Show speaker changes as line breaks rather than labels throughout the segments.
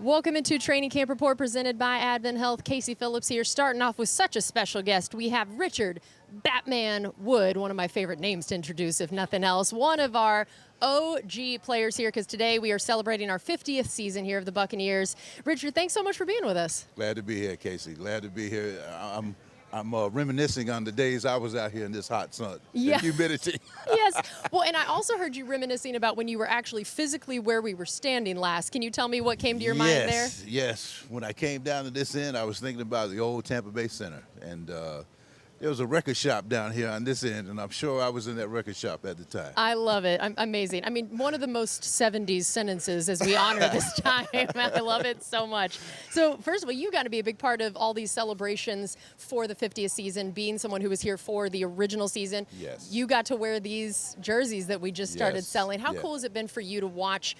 Welcome into Training Camp Report presented by Advent Health. Casey Phillips here, starting off with such a special guest. We have Richard Batman Wood, one of my favorite names to introduce, if nothing else. One of our OG players here, because today we are celebrating our 50th season here of the Buccaneers. Richard, thanks so much for being with us.
Glad to be here, Casey. Glad to be here. I'm reminiscing on the days I was out here in this hot sun.
Yeah.
The humidity.
Yes. Well, and I also heard you reminiscing about when you were actually physically where we were standing last. Can you tell me what came to your mind there?
Yes. When I came down to this end, I was thinking about the old Tampa Bay Center. And there was a record shop down here on this end, and I'm sure I was in that record shop at the time.
I love it. Amazing. I mean, one of the most 70s sentences as we honor this time. I love it so much. So, first of all, you got to be a big part of all these celebrations for the 50th season, being someone who was here for the original season.
Yes.
You got to wear these jerseys that we just started selling. How
Yeah.
cool has it been for you to watch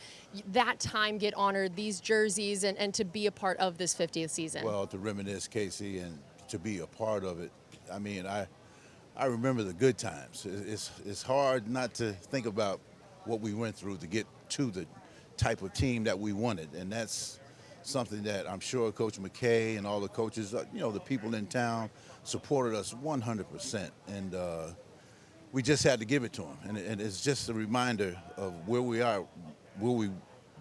that time get honored, these jerseys, and to be a part of this 50th season?
Well, to reminisce, Casey, and to be a part of it, I mean, I remember the good times. It's hard not to think about what we went through to get to the type of team that we wanted, and that's something that I'm sure Coach McKay and all the coaches, the people in town supported us 100%, and we just had to give it to them. And it's just a reminder of where we are, where we've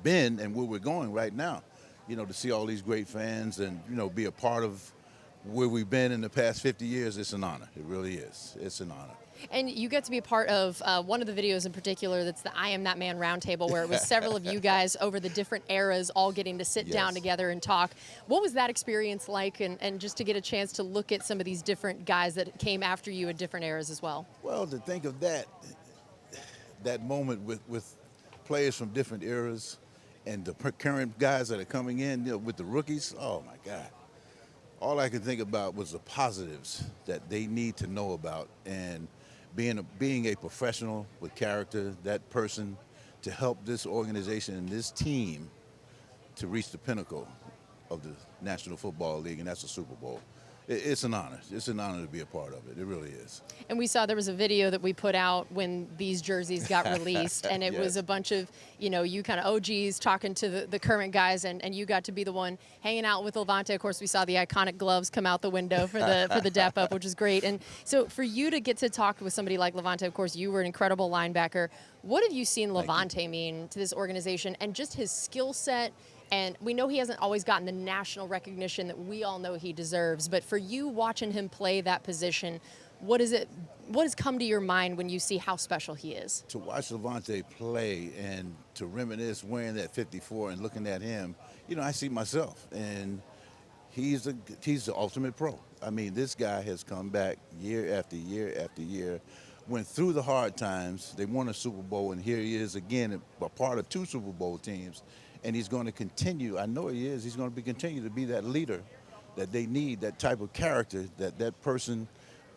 been, and where we're going right now. To see all these great fans and be a part of where we've been in the past 50 years, it's an honor. It really is. It's an honor.
And you get to be a part of one of the videos in particular that's the I Am That Man roundtable, where it was several of you guys over the different eras all getting to sit down together and talk. What was that experience like, and just to get a chance to look at some of these different guys that came after you in different eras as well?
Well, to think of that moment with players from different eras and the current guys that are coming in, with the rookies, oh, my God. All I could think about was the positives that they need to know about, and being a professional with character, that person to help this organization and this team to reach the pinnacle of the National Football League, and that's the Super Bowl. It's an honor. It's an honor to be a part of it. It really is.
And we saw there was a video that we put out when these jerseys got released, and it was a bunch of, you kind of OGs talking to the current guys, and you got to be the one hanging out with Levante. Of course, we saw the iconic gloves come out the window for the dap up, which is great. And so for you to get to talk with somebody like Levante, of course, you were an incredible linebacker. What have you seen Levante mean to this organization, and just his skill set? And we know he hasn't always gotten the national recognition that we all know he deserves. But for you watching him play that position, what has come to your mind when you see how special he is?
To watch Levante play and to reminisce wearing that 54 and looking at him, I see myself. And he's the ultimate pro. I mean, this guy has come back year after year after year, went through the hard times. They won a Super Bowl, and here he is again, a part of two Super Bowl teams. And he's going to continue, I know he is, he's going to continue to be that leader that they need, that type of character that person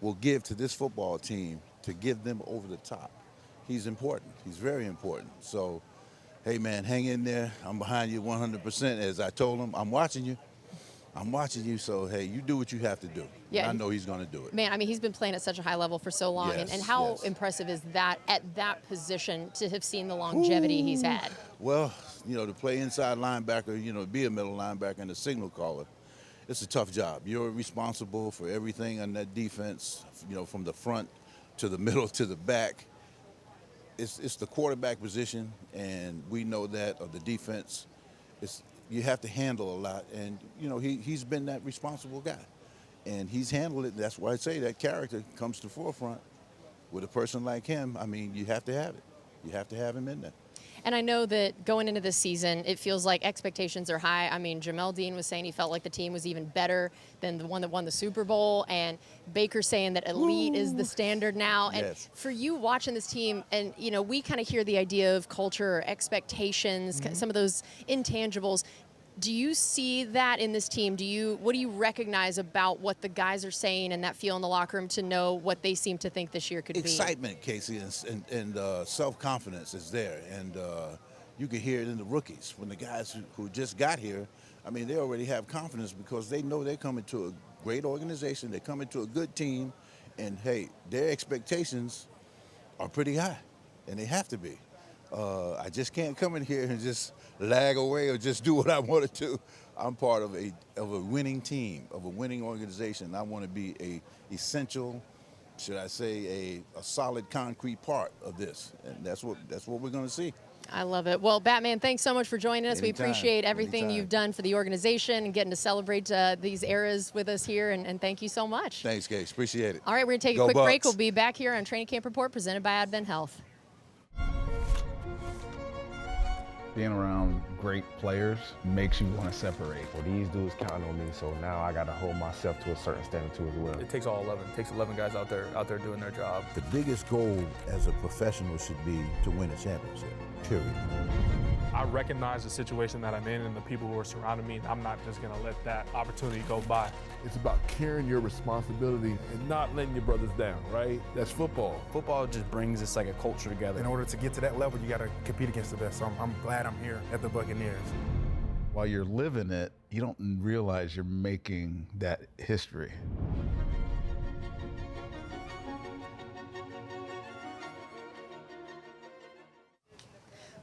will give to this football team to give them over the top. He's important. He's very important. So, hey, man, hang in there. I'm behind you 100%. As I told him, I'm watching you. So, hey, you do what you have to do. Yeah, I know he's going to do it.
Man, I mean, he's been playing at such a high level for so long. And how impressive is that at that position to have seen the longevity he's had?
Well, to play inside linebacker, be a middle linebacker and a signal caller, it's a tough job. You're responsible for everything on that defense, from the front to the middle to the back. It's the quarterback position, and we know that of the defense. You have to handle a lot, and he's been that responsible guy, and he's handled it. That's why I say that character comes to the forefront with a person like him. I mean, you have to have it. You have to have him in there.
And I know that going into this season, it feels like expectations are high. I mean, Jamel Dean was saying he felt like the team was even better than the one that won the Super Bowl, and Baker saying that elite is the standard now. And for you watching this team, and we kind of hear the idea of culture or expectations, some of those intangibles. Do you see that in this team? What do you recognize about what the guys are saying and that feel in the locker room to know what they seem to think this year could be?
Excitement, Casey, and self-confidence is there. And you can hear it in the rookies. When the guys who just got here, I mean, they already have confidence because they know they're coming to a great organization. They're coming to a good team. And, hey, their expectations are pretty high, and they have to be. I just can't come in here and just lag away or just do what I want to do. I'm part of a winning team, of a winning organization. I want to be a essential, should I say, a solid concrete part of this, and that's what we're going to see.
I love it. Well, Batman, thanks so much for joining us.
Anytime.
We appreciate everything
Anytime.
you've done for the organization and getting to celebrate these eras with us here, and thank you so much.
Thanks, Case. Appreciate it.
All right, we're going to take
Go
a quick break.
Bucs.
We'll be back here on Training Camp Report presented by Advent Health.
Being around great players makes you want to separate.
Well, these dudes count on me, so now I got to hold myself to a certain standard too as well.
It takes all 11. It takes 11 guys out there doing their job.
The biggest goal as a professional should be to win a championship, period.
I recognize the situation that I'm in and the people who are surrounding me, and I'm not just going to let that opportunity go by.
It's about carrying your responsibility and not letting your brothers down, right? That's football.
Football just brings us like a culture together.
In order to get to that level, you got to compete against the best. So I'm glad I'm here at the Buccaneers.
While you're living it, you don't realize you're making that history.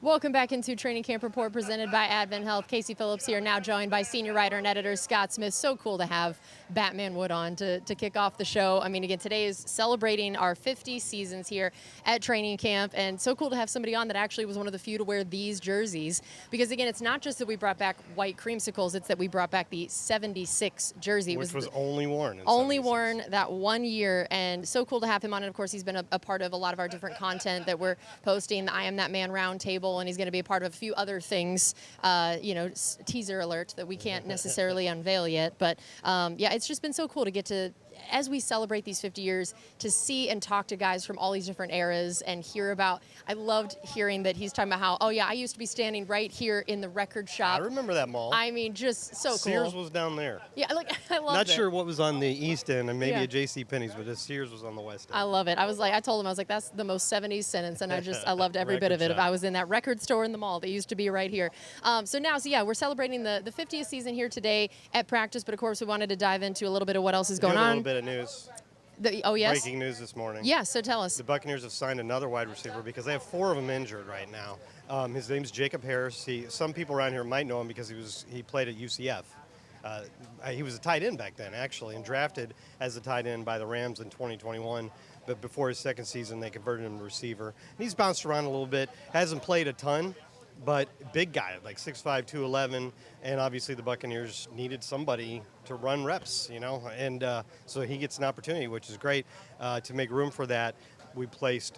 Welcome back into Training Camp Report presented by Advent Health. Casey Phillips here, now joined by senior writer and editor Scott Smith. So cool to have Batman Wood on to kick off the show. I mean, again, today is celebrating our 50 seasons here at training camp, and so cool to have somebody on that actually was one of the few to wear these jerseys. Because again, it's not just that we brought back white creamsicles, it's that we brought back the 76 jersey.
Which was only worn in
Only
76.
worn that 1 year, and so cool to have him on. And of course, he's been a part of a lot of our different content that we're posting, the I Am That Man Roundtable, and he's going to be a part of a few other things, teaser alert that we can't necessarily unveil yet. But yeah, it's just been so cool to get to, as we celebrate these 50 years, to see and talk to guys from all these different eras and hear about, I loved hearing that he's talking about how, oh yeah, I used to be standing right here in the record shop.
I remember that mall.
I mean, just so cool.
Sears was down there.
Yeah, like I love it.
Not sure what was on the east end, and maybe
Yeah.
a J.C. Penney's, but Sears was on the west end.
I love it. I told him, I was like, that's the most 70s sentence, and I loved every bit of it.
Record shop.
I was in that record store in the mall that used to be right here. So yeah, we're celebrating the 50th season here today at practice, but of course we wanted to dive into a little bit of what else is going
A
on.
little bit of news.
Oh, yes?
Breaking news this morning.
Yeah, so tell us.
The Buccaneers have signed another wide receiver because they have 4 of them injured right now. His name's Jacob Harris. Some people around here might know him because he played at UCF. He was a tight end back then, actually, and drafted as a tight end by the Rams in 2021. But before his second season, they converted him to receiver. And he's bounced around a little bit, hasn't played a ton, but big guy, like 6'5", 211, and obviously the Buccaneers needed somebody to run reps, and so he gets an opportunity, which is great. To make room for that, we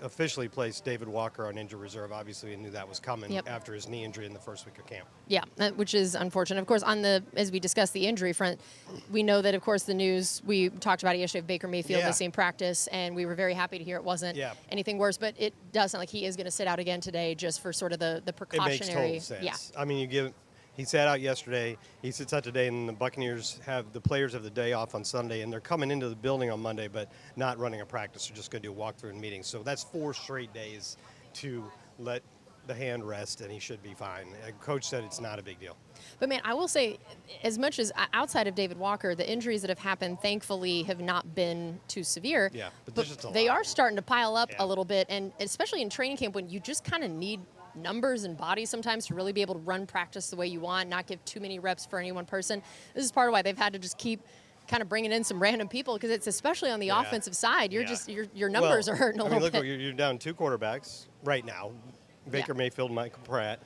officially placed David Walker on injury reserve. Obviously, we knew that was coming after his knee injury in the first week of camp.
Yeah, which is unfortunate. Of course, as we discussed the injury front, we know that, of course, the news, we talked about it yesterday, Baker Mayfield missing practice, and we were very happy to hear it wasn't anything worse, but it does sound like he is going to sit out again today just for sort of the precautionary.
It makes total sense. I mean, he sat out yesterday, he sits out today, and the Buccaneers the players have the day off on Sunday, and they're coming into the building on Monday, but not running a practice. They're just going to do a walkthrough and meetings. So that's 4 straight days to let the hand rest, and he should be fine. Coach said it's not a big deal.
But man, I will say, as much as outside of David Walker, the injuries that have happened, thankfully, have not been too severe.
Yeah, but there's just a
they
lot.
are starting to pile up a little bit, and especially in training camp when you just kind of need numbers and bodies sometimes to really be able to run practice the way you want, not give too many reps for any one person. This is part of why they've had to just keep kind of bringing in some random people, because it's especially on the offensive side. You're just your numbers are hurting a little
look,
bit.
You're down 2 quarterbacks right now, Baker Mayfield, Michael Pratt.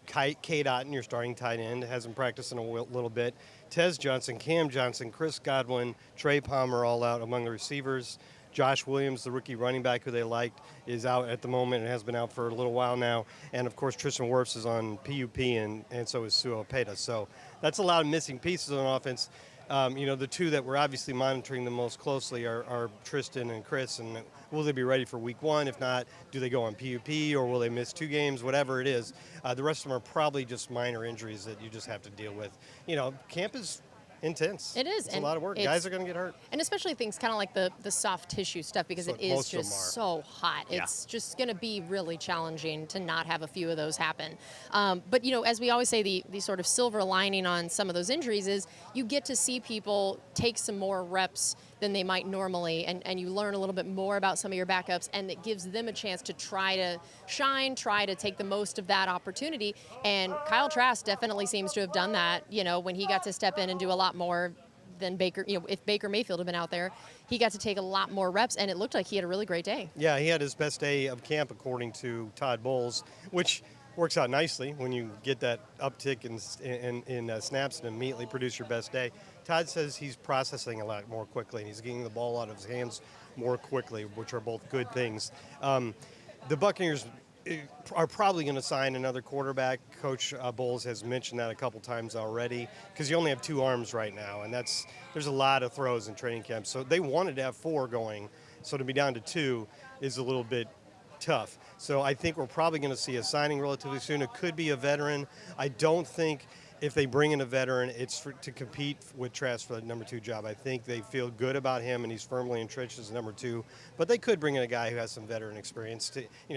Kate Otten, your starting tight end, hasn't practiced in a little bit. Tez Johnson, Cam Johnson, Chris Godwin, Trey Palmer all out among the receivers. Josh Williams, the rookie running back who they liked, is out at the moment and has been out for a little while now. And, of course, Tristan Wirfs is on PUP, and so is Sua Opeta. So that's a lot of missing pieces on offense. The 2 that we're obviously monitoring the most closely are Tristan and Chris. And will they be ready for week 1? If not, do they go on PUP, or will they miss 2 games? Whatever it is. The rest of them are probably just minor injuries that you just have to deal with. Camp is intense.
It is.
It's a lot of work. Guys are going to get hurt.
And especially things kind of like the soft tissue stuff, because it is just so hot.
Yeah.
It's just going to be really challenging to not have a few of those happen. But, as we always say, the sort of silver lining on some of those injuries is you get to see people take some more reps than they might normally, and you learn a little bit more about some of your backups, and it gives them a chance to try to shine, try to take the most of that opportunity. And Kyle Trask definitely seems to have done that, when he got to step in and do a lot more than Baker. If Baker Mayfield had been out there, he got to take a lot more reps, and it looked like he had a really great day.
Yeah, he had his best day of camp, according to Todd Bowles, which works out nicely when you get that uptick in snaps and immediately produce your best day. Todd says he's processing a lot more quickly, and he's getting the ball out of his hands more quickly, which are both good things. The Buccaneers are probably going to sign another quarterback. Coach Bowles has mentioned that a couple times already, because you only have 2 arms right now, and there's a lot of throws in training camp. So they wanted to have 4 going, so to be down to 2 is a little bit tough. So I think we're probably going to see a signing relatively soon. It could be a veteran. I don't think if they bring in a veteran, it's to compete with Trask for the number 2 job. I think they feel good about him, and he's firmly entrenched as number 2. But they could bring in a guy who has some veteran experience,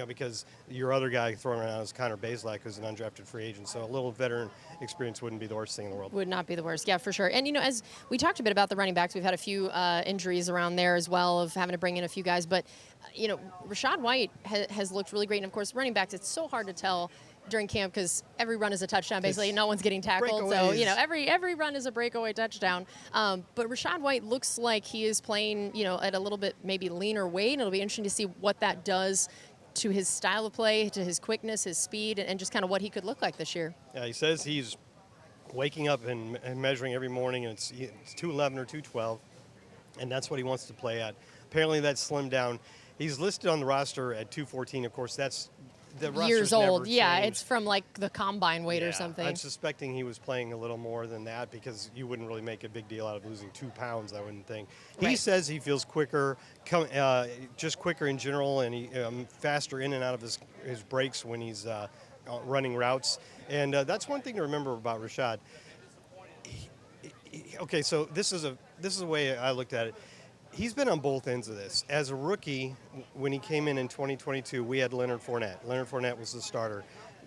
because your other guy thrown around is Connor Bazelak, who's an undrafted free agent. So a little veteran experience wouldn't be the worst thing in the world.
Would not be the worst, yeah, for sure. And, as we talked a bit about the running backs, we've had a few injuries around there as well, of having to bring in a few guys. But, Rachaad White has looked really great. And, of course, running backs, it's so hard to tell during camp because every run is a touchdown. Basically, no one's getting tackled. So, every run is a breakaway touchdown. But Rachaad White looks like he is playing, at a little bit maybe leaner weight. And it'll be interesting to see what that does to his style of play, to his quickness, his speed, and just kind of what he could look like this year.
Yeah, he says he's waking up and measuring every morning, and it's 211 or 212, and that's what he wants to play at. Apparently that's slimmed down. He's listed on the roster at 214. Of course, that's the
years old.
Never
yeah,
changed.
it's from like the combine weight or something.
I'm suspecting he was playing a little more than that, because you wouldn't really make a big deal out of losing 2 pounds, I wouldn't think. He says he feels quicker, just quicker in general, and he faster in and out of his breaks when he's running routes. And that's one thing to remember about Rachaad. Okay, so this is the way I looked at it. He's been on both ends of this. As a rookie, when he came in 2022, we had Leonard Fournette. Leonard Fournette was the starter.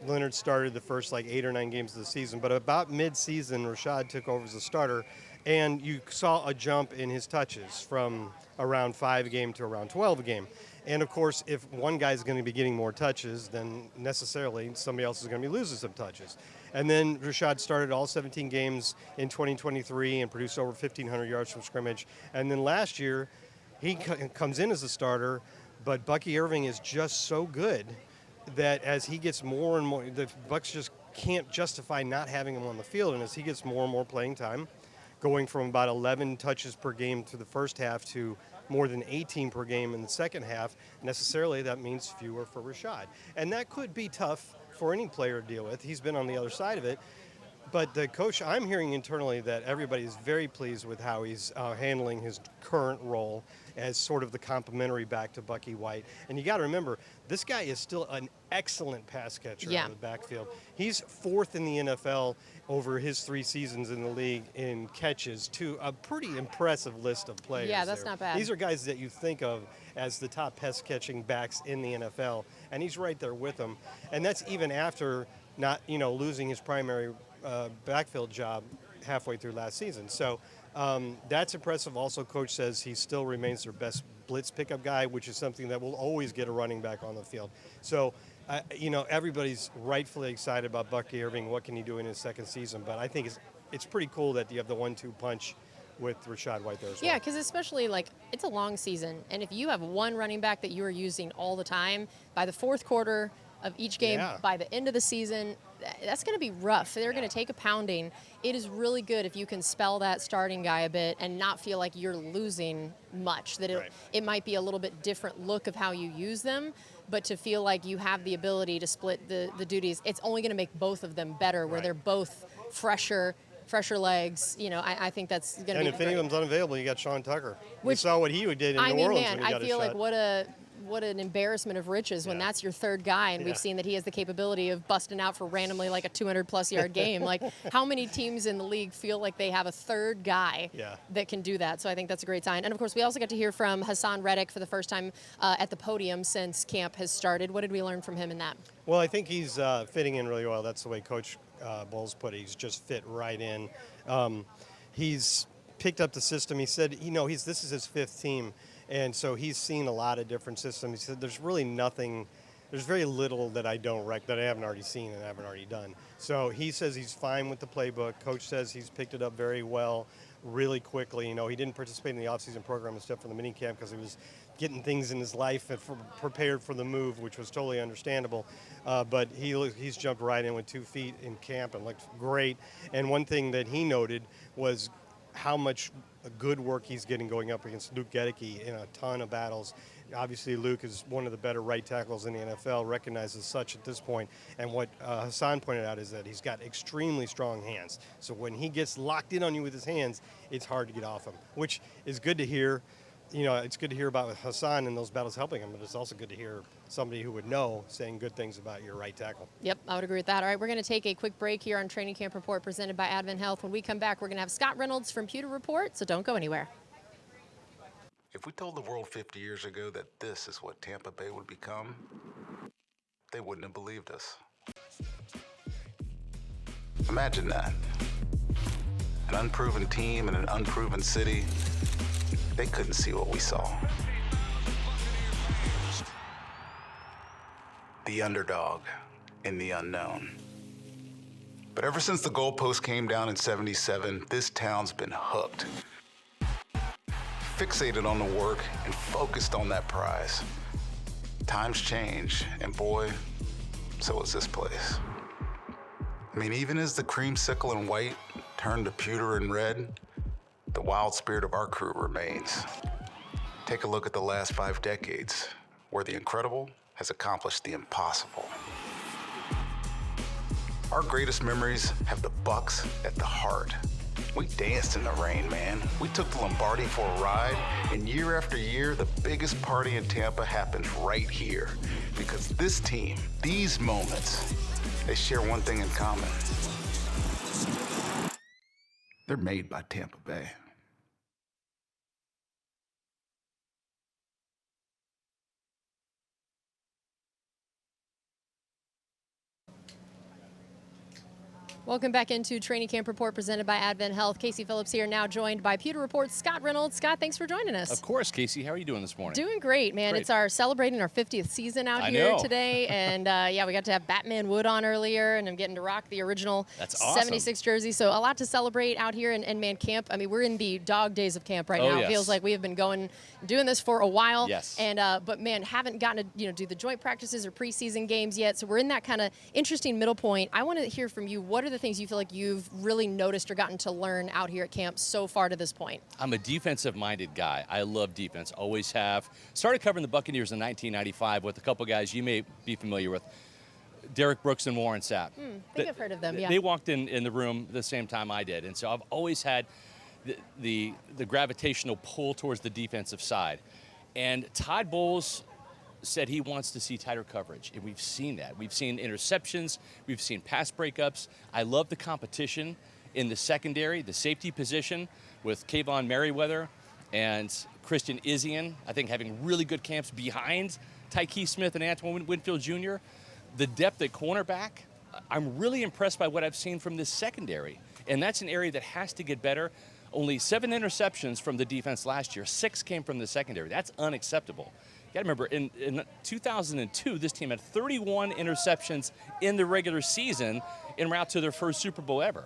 Leonard started the first 8 or 9 games of the season, but about mid-season, Rachaad took over as a starter, and you saw a jump in his touches from around 5 a game to around 12 a game. And of course, if one guy's going to be getting more touches, then necessarily somebody else is going to be losing some touches. And then Rachaad started all 17 games in 2023 and produced over 1,500 yards from scrimmage. And then last year, he comes in as a starter, but Bucky Irving is just so good that as he gets more and more, the Bucs just can't justify not having him on the field. And as he gets more and more playing time, going from about 11 touches per game through the first half to more than 18 per game in the second half, necessarily that means fewer for Rachaad. And that could be tough for any player to deal with. He's been on the other side of it. But the coach, I'm hearing internally that everybody is very pleased with how he's handling his current role as sort of the complimentary back to Bucky White. And you got to remember, this guy is still an excellent pass catcher in the backfield. He's 4th in the NFL over his 3 seasons in the league in catches, to a pretty impressive list of players.
Yeah, that's not bad.
These are guys that you think of as the top pass-catching backs in the NFL, and he's right there with them. And that's even after not, losing his primary backfield job halfway through last season. So that's impressive. Also, coach says he still remains their best blitz pickup guy, which is something that will always get a running back on the field. So, everybody's rightfully excited about Bucky Irving. What can he do in his second season? But I think it's pretty cool that you have the 1-2 punch with Rachaad White there as well.
Yeah, because especially it's a long season, and if you have one running back that you are using all the time, by the 4th quarter of each game, by the end of the season, that's going to be rough. They're going to take a pounding. It is really good if you can spell that starting guy a bit and not feel like you're losing much, that it might be a little bit different look of how you use them, but to feel like you have the ability to split the duties, it's only going to make both of them better, where they're both fresher legs. I think that's going to be
And if any of them's unavailable, you got Sean Tucker. We
Which,
saw what he did in New Orleans when he got
I feel
a
like
shot.
what an embarrassment of riches when that's your 3rd guy, and we've seen that he has the capability of busting out for randomly a 200-plus yard game. How many teams in the league feel like they have a 3rd guy that can do that? So I think that's a great sign. And, of course, we also got to hear from Hassan Reddick for the first time at the podium since camp has started. What did we learn from him in that?
Well, I think he's fitting in really well. That's the way Coach Bowles put it. He's just fit right in. He's picked up the system. He said, this is his 5th team, and so he's seen a lot of different systems. He said there's really nothing, there's very little that I that I haven't already seen and haven't already done. So he says he's fine with the playbook. Coach says he's picked it up very well, really quickly. He didn't participate in the offseason program and stuff for the mini camp because he was getting things in his life and prepared for the move, which was totally understandable. But he's jumped right in with 2 feet in camp and looked great. And one thing that he noted was how much good work he's getting going up against Luke Gedeke in a ton of battles. Obviously, Luke is one of the better right tackles in the NFL, recognized as such at this point. And what Hassan pointed out is that he's got extremely strong hands. So when he gets locked in on you with his hands, it's hard to get off him, which is good to hear. It's good to hear about Hassan and those battles helping him, but it's also good to hear somebody who would know saying good things about your right tackle.
Yep, I would agree with that. All right, we're going to take a quick break here on Training Camp Report presented by Advent Health. When we come back, we're going to have Scott Reynolds from Pewter Report, so don't go anywhere.
If we told the world 50 years ago that this is what Tampa Bay would become, they wouldn't have believed us. Imagine that. An unproven team in an unproven city. They couldn't see what we saw. The underdog in the unknown. But ever since the goalpost came down in '77, this town's been hooked. Fixated on the work and focused on that prize. Times change, and boy, so is this place. I mean, even as the creamsicle and white turned to pewter and red, the wild spirit of our crew remains. Take a look at the last 5 decades, where the incredible has accomplished the impossible. Our greatest memories have the Bucs at the heart. We danced in the rain, man. We took the Lombardi for a ride, and year after year, the biggest party in Tampa happens right here. Because this team, these moments, they share one thing in common. They're made by Tampa Bay.
Welcome back into Training Camp Report presented by Advent Health. Casey Phillips here, now joined by Pewter Report's Scott Reynolds. Scott, thanks for joining us.
Of course, Casey. How are you doing this morning?
Doing great, man.
Great.
It's our celebrating our 50th season out here today. And we got to have Batman Wood on earlier, and I'm getting to rock the original
That's awesome.
76 jersey. So a lot to celebrate out here in man, camp. I mean, we're in the dog days of camp right now.
Yes.
It feels like we have been doing this for a while.
Yes.
And but man, haven't gotten to do the joint practices or preseason games yet. So we're in that kind of interesting middle point. I want to hear from you. What are the things you feel like you've really noticed or gotten to learn out here at camp so far to this point?
I'm a defensive-minded guy. I love defense, always have. Started covering the Buccaneers in 1995 with a couple guys you may be familiar with, Derek Brooks and Warren Sapp.
I think I've heard of them, yeah.
They walked in the room the same time I did, and so I've always had the gravitational pull towards the defensive side. And Todd Bowles said he wants to see tighter coverage, and we've seen that. We've seen interceptions, we've seen pass breakups. I love the competition in the secondary, the safety position with Kayvon Merriweather and Christian Izzian, I think having really good camps behind Tyke Smith and Antoine Winfield Jr. The depth at cornerback, I'm really impressed by what I've seen from this secondary, and that's an area that has to get better. Only 7 interceptions from the defense last year, 6 came from the secondary. That's unacceptable. You got to remember, in 2002, this team had 31 interceptions in the regular season en route to their first Super Bowl ever.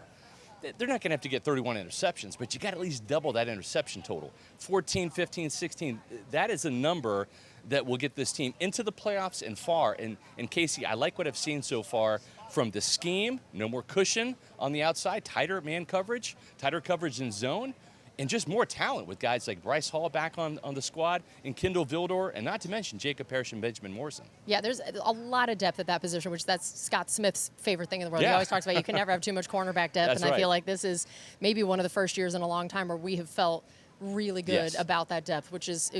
They're not going to have to get 31 interceptions, but you got to at least double that interception total. 14, 15, 16, that is a number that will get this team into the playoffs and far. And Casey, I like what I've seen so far from the scheme, no more cushion on the outside, tighter man coverage, tighter coverage in zone, and just more talent with guys like Bryce Hall back on the squad, and Kendall Vildor, and not to mention Jacob Parrish and Benjamin Morrison.
Yeah, there's a lot of depth at that position, which that's Scott Smith's favorite thing in the world.
Yeah.
He always talks about you can never have too much cornerback depth,
That's
and I
right.
feel like this is maybe one of the first years in a long time where we have felt really good
Yes.
about that depth, which is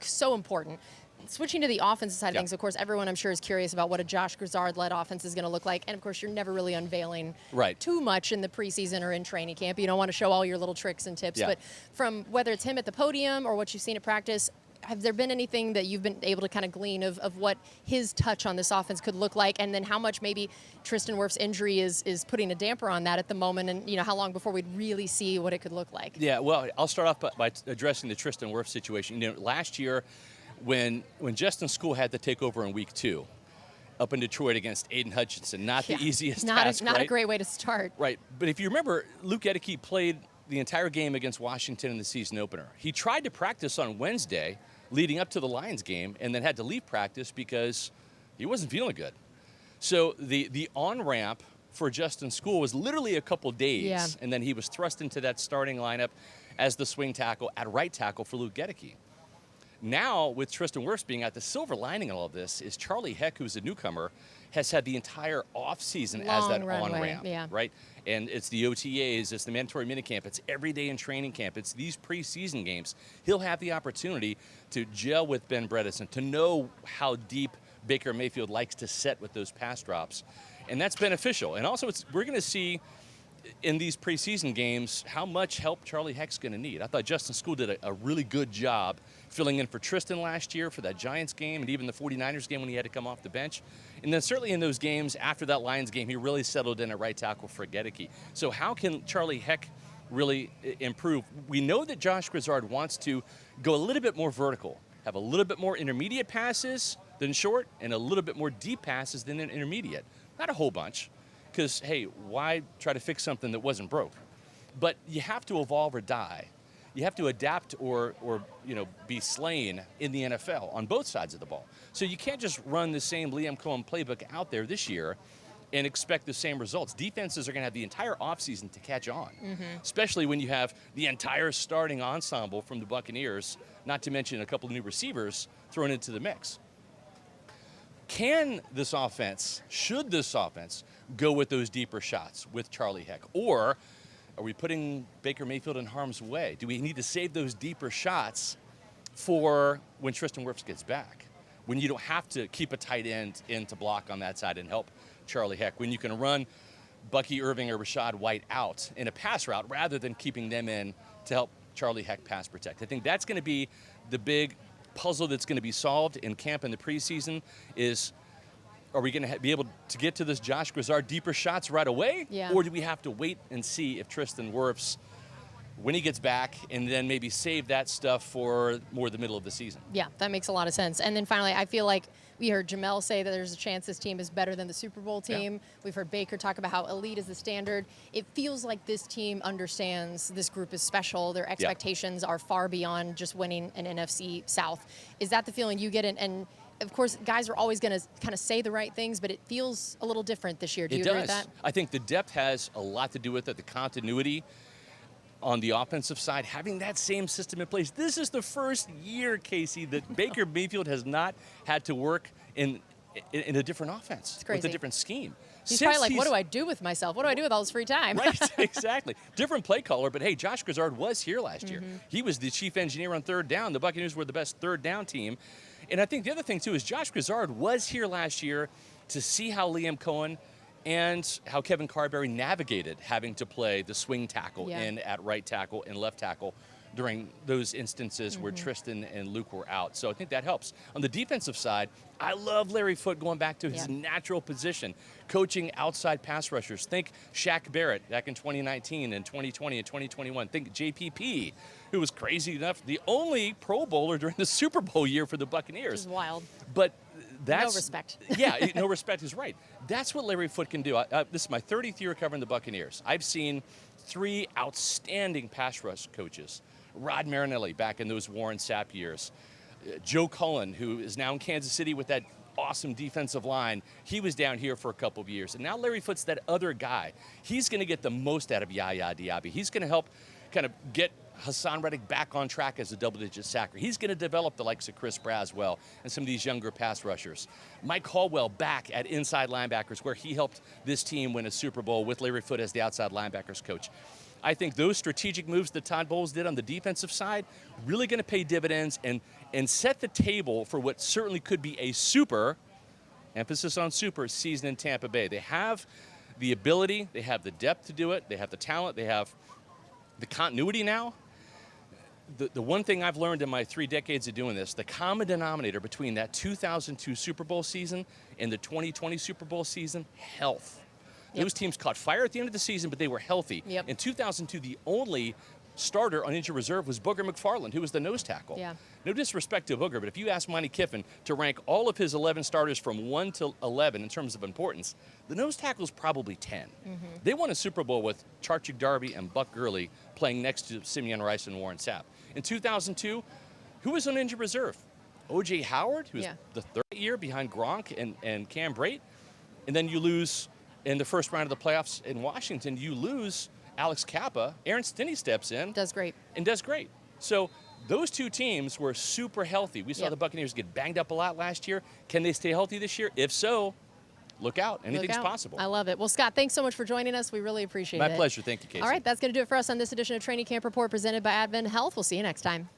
so important. Switching to the offensive side of
Yeah.
things, of course, everyone I'm sure is curious about what a Josh Grizzard-led offense is going to look like. And, of course, you're never really unveiling
Right.
too much in the preseason or in training camp. You don't want to show all your little tricks and tips.
Yeah.
But from whether it's him at the podium or what you've seen at practice, Have there been anything that you've been able to kind of glean of what his touch on this offense could look like, and then how much maybe Tristan Wirfs' injury is putting a damper on that at the moment, and how long before we'd really see what it could look like?
Yeah, well, I'll start off by addressing the Tristan Wirfs situation. Last year when Justin School had to take over in week 2 up in Detroit against Aiden Hutchinson, not the easiest task,
not
right?
a great way to start.
Right, but if you remember, Luke Edeke played the entire game against Washington in the season opener. He tried to practice on Wednesday leading up to the Lions game and then had to leave practice because he wasn't feeling good. So the on-ramp for Justin School was literally a couple days, and then he was thrust into that starting lineup as the swing tackle at right tackle for Luke Edeke. Now, with Tristan Wirfs being out, the silver lining in all of this is Charlie Heck, who's a newcomer, has had the entire offseason as that on-ramp, right? And it's the OTAs, it's the mandatory minicamp, it's every day in training camp, it's these preseason games. He'll have the opportunity to gel with Ben Bredeson, to know how deep Baker Mayfield likes to set with those pass drops. And that's beneficial. And also, we're going to see in these preseason games how much help Charlie Heck's going to need. I thought Justin School did a really good job filling in for Tristan last year for that Giants game and even the 49ers game when he had to come off the bench. And then certainly in those games after that Lions game, he really settled in at right tackle for Gedeke. So how can Charlie Heck really improve? We know that Josh Grizzard wants to go a little bit more vertical, have a little bit more intermediate passes than short, and a little bit more deep passes than intermediate. Not a whole bunch, because, hey, why try to fix something that wasn't broke? But you have to evolve or die. You have to adapt or be slain in the NFL on both sides of the ball. So you can't just run the same Liam Cohen playbook out there this year and expect the same results. Defenses are going to have the entire offseason to catch on, especially when you have the entire starting ensemble from the Buccaneers, not to mention a couple of new receivers thrown into the mix. Should this offense go with those deeper shots with Charlie Heck? Or are we putting Baker Mayfield in harm's way? Do we need to save those deeper shots for when Tristan Wirfs gets back? When you don't have to keep a tight end in to block on that side and help Charlie Heck? When you can run Bucky Irving or Rashad White out in a pass route rather than keeping them in to help Charlie Heck pass protect? I think that's going to be the big puzzle that's going to be solved in camp in the preseason is, are we going to be able to get to this Josh Grizzard deeper shots right away?
Yeah.
Or do we have to wait and see if Tristan Wirfs, when he gets back, and then maybe save that stuff for more the middle of the season?
Yeah, that makes a lot of sense. And then finally, I feel like we heard Jamel say that there's a chance this team is better than the Super Bowl team. Yeah. We've heard Baker talk about how elite is the standard. It feels like this team understands this group is special. Their expectations are far beyond just winning an NFC South. Is that the feeling you get? And of course, guys are always going to kind of say the right things, but it feels a little different this year. Do you agree with that?
I think the depth has a lot to do with it, the continuity on the offensive side, having that same system in place. This is the first year, Casey, that Baker Mayfield has not had to work in a different offense with a different scheme.
He's probably like, what do I do with myself? What do I do with all this free time?
Right, exactly. Different play caller, but hey, Josh Grizzard was here last year. He was the chief engineer on third down. The Buccaneers were the best third down team. And I think the other thing, too, is Josh Grizzard was here last year to see how Liam Cohen and how Kevin Carberry navigated having to play the swing tackle in at right tackle and left tackle during those instances where Tristan and Luke were out. So I think that helps. On the defensive side, I love Larry Foote going back to his natural position, coaching outside pass rushers. Think Shaq Barrett back in 2019 and 2020 and 2021. Think JPP, who was crazy enough, the only Pro Bowler during the Super Bowl year for the Buccaneers.
Which is wild.
But that's...
No respect.
Yeah, no respect is right. That's what Larry Foote can do. This is my 30th year covering the Buccaneers. I've seen 3 outstanding pass rush coaches. Rod Marinelli back in those Warren Sapp years. Joe Cullen, who is now in Kansas City with that awesome defensive line. He was down here for a couple of years. And now Larry Foote's that other guy. He's going to get the most out of Yaya Diaby. He's going to help kind of get Hassan Reddick back on track as a double-digit sacker. He's going to develop the likes of Chris Braswell and some of these younger pass rushers. Mike Caldwell back at inside linebackers, where he helped this team win a Super Bowl with Larry Foote as the outside linebackers coach. I think those strategic moves that Todd Bowles did on the defensive side really going to pay dividends and set the table for what certainly could be a super, emphasis on super, season in Tampa Bay. They have the ability, they have the depth to do it, they have the talent, they have the continuity now. the one thing I've learned in my 3 decades of doing this, the common denominator between that 2002 Super Bowl season and the 2020 Super Bowl season, health.
Yep.
Those teams caught fire at the end of the season, but they were healthy.
Yep.
In 2002, the only starter on injured reserve was Booger McFarland, who was the nose tackle.
Yeah.
No disrespect to Booger, but if you ask Monty Kiffin to rank all of his 11 starters from 1 to 11 in terms of importance, the nose tackle is probably 10. They won a Super Bowl with Charchik Darby and Buck Gurley playing next to Simeon Rice and Warren Sapp. In 2002, who was on injured reserve? O.J. Howard, who was the third year behind Gronk and Cam Brate. And then you lose in the first round of the playoffs in Washington, you lose Alex Kappa. Aaron Stinney steps in.
Does great.
And does great. So those two teams were super healthy. We saw the Buccaneers get banged up a lot last year. Can they stay healthy this year? If so, look out. Anything's possible.
I love it. Well, Scott, thanks so much for joining us. We really appreciate it.
My pleasure. Thank you, Casey.
All right, that's going to do it for us on this edition of Training Camp Report presented by Advent Health. We'll see you next time.